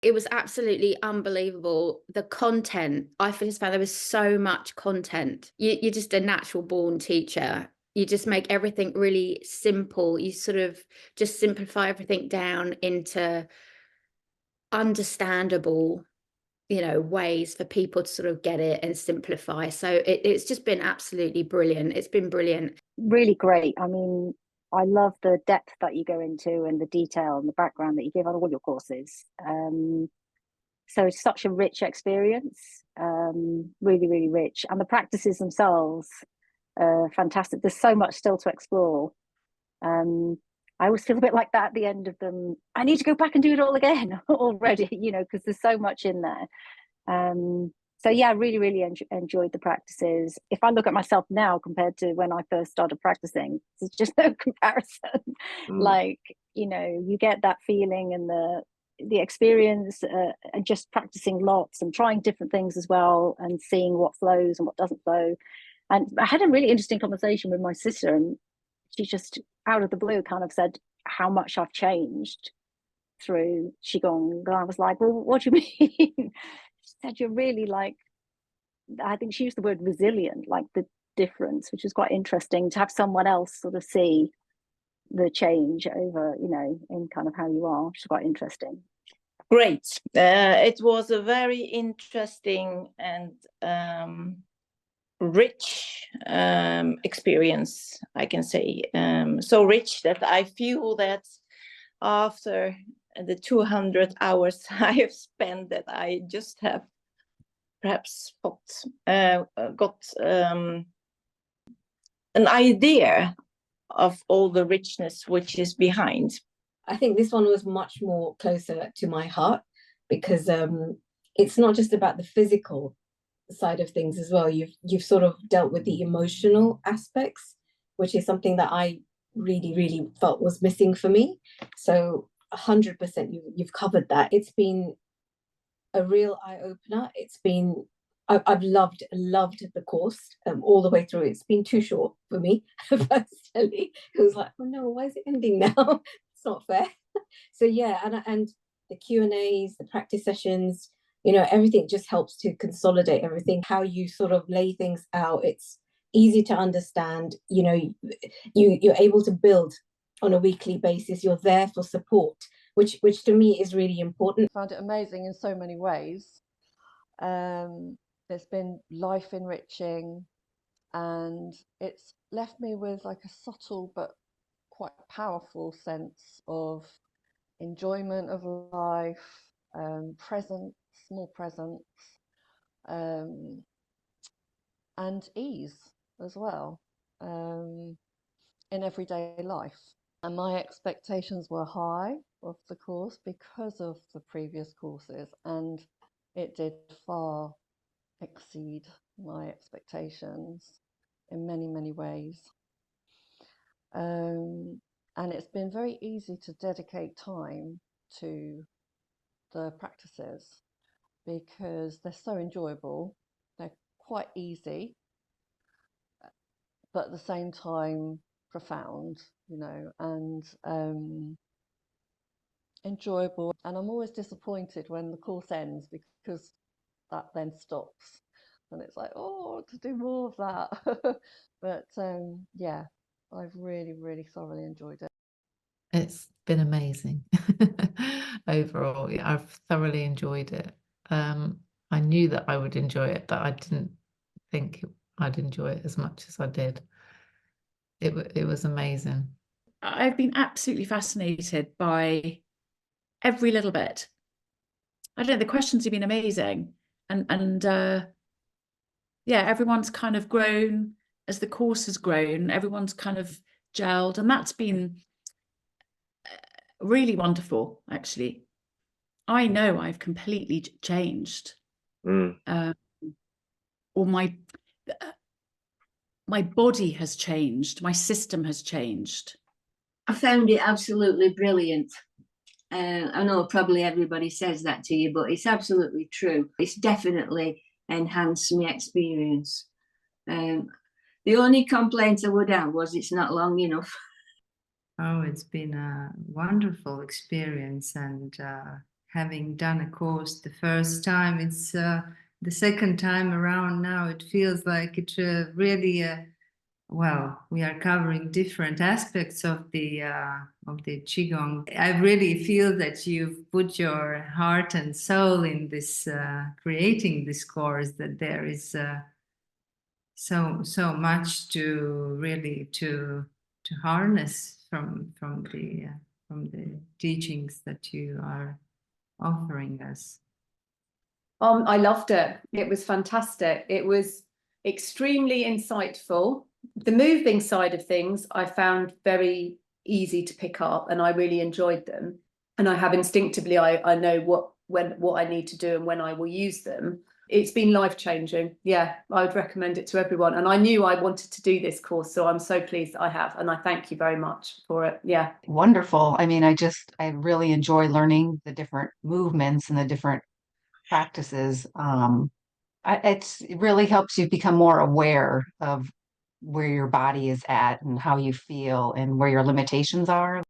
It was absolutely unbelievable. The content, I just found there was so much content. You're just a natural born teacher. You just make everything really simple. You sort of just simplify everything down into understandable, ways for people to sort of get it and simplify. So it's just been absolutely brilliant. It's been brilliant. Really great. I mean, I love the depth that you go into and the detail and the background that you give on all your courses. So it's such a rich experience, really, really rich. And the practices themselves are fantastic. There's so much still to explore. I always feel a bit like that at the end of them. I need to go back and do it all again already, because there's so much in there. So yeah, I really, really enjoyed the practices. If I look at myself now compared to when I first started practicing, there's just no comparison. Like, you get that feeling and the experience, and just practicing lots and trying different things as well and seeing what flows and what doesn't flow. And I had a really interesting conversation with my sister, and she just out of the blue kind of said how much I've changed through Qigong. And I was like, well, what do you mean? She said, you're really I think she used the word resilient, like the difference, which was quite interesting to have someone else sort of see the change over, in kind of how you are, which is quite interesting. Great. It was a very interesting and rich experience, I can say. So rich that I feel that after the 200 hours I have spent, that I just have perhaps got an idea of all the richness which is behind. I think this one was much more closer to my heart, because it's not just about the physical side of things as well. You've sort of dealt with the emotional aspects, which is something that I really, really felt was missing for me. So 100% you've covered that. It's been a real eye-opener. I've loved the course all the way through. It's been too short for me personally. It was like, oh no, why is it ending now? It's not fair. So yeah, and the Q&As, the practice sessions, everything just helps to consolidate everything. How you sort of lay things out, it's easy to understand. You're able to build on a weekly basis. You're there for support, which to me is really important. I found it amazing in so many ways. It's been life enriching, and it's left me with like a subtle but quite powerful sense of enjoyment of life, small presence, and ease as well, in everyday life. And my expectations were high of the course because of the previous courses, and it did far exceed my expectations in many, many ways. And it's been very easy to dedicate time to the practices because they're so enjoyable. They're quite easy, but at the same time profound, and enjoyable. And I'm always disappointed when the course ends, because that then stops and it's like, oh, to do more of that. But yeah, I've really, really thoroughly enjoyed it. It's been amazing. Overall, yeah, I've thoroughly enjoyed it. I knew that I would enjoy it, but I didn't think I'd enjoy it as much as I did. It was amazing. I've been absolutely fascinated by every little bit. I don't know, the questions have been amazing. And yeah, everyone's kind of grown as the course has grown. Everyone's kind of gelled, and that's been really wonderful, actually. I know I've completely changed. Or my body has changed. My system has changed. I found it absolutely brilliant. I know probably everybody says that to you, but it's absolutely true. It's definitely enhanced my experience. The only complaint I would have was it's not long enough. Oh, it's been a wonderful experience, and having done a course the first time. It's the second time around now. It feels like it's really well, we are covering different aspects of the Qigong. I really feel that you've put your heart and soul in this creating this course, that there is so much to really to harness from the teachings that you are offering us. I loved it. It was fantastic. It was extremely insightful. The moving side of things I found very easy to pick up, and I really enjoyed them. And I have instinctively, I know what I need to do and when I will use them. It's been life-changing. Yeah, I would recommend it to everyone. And I knew I wanted to do this course, so I'm so pleased that I have. And I thank you very much for it. Yeah. Wonderful. I mean, I really enjoy learning the different movements and the different practices. It really helps you become more aware of where your body is at and how you feel and where your limitations are.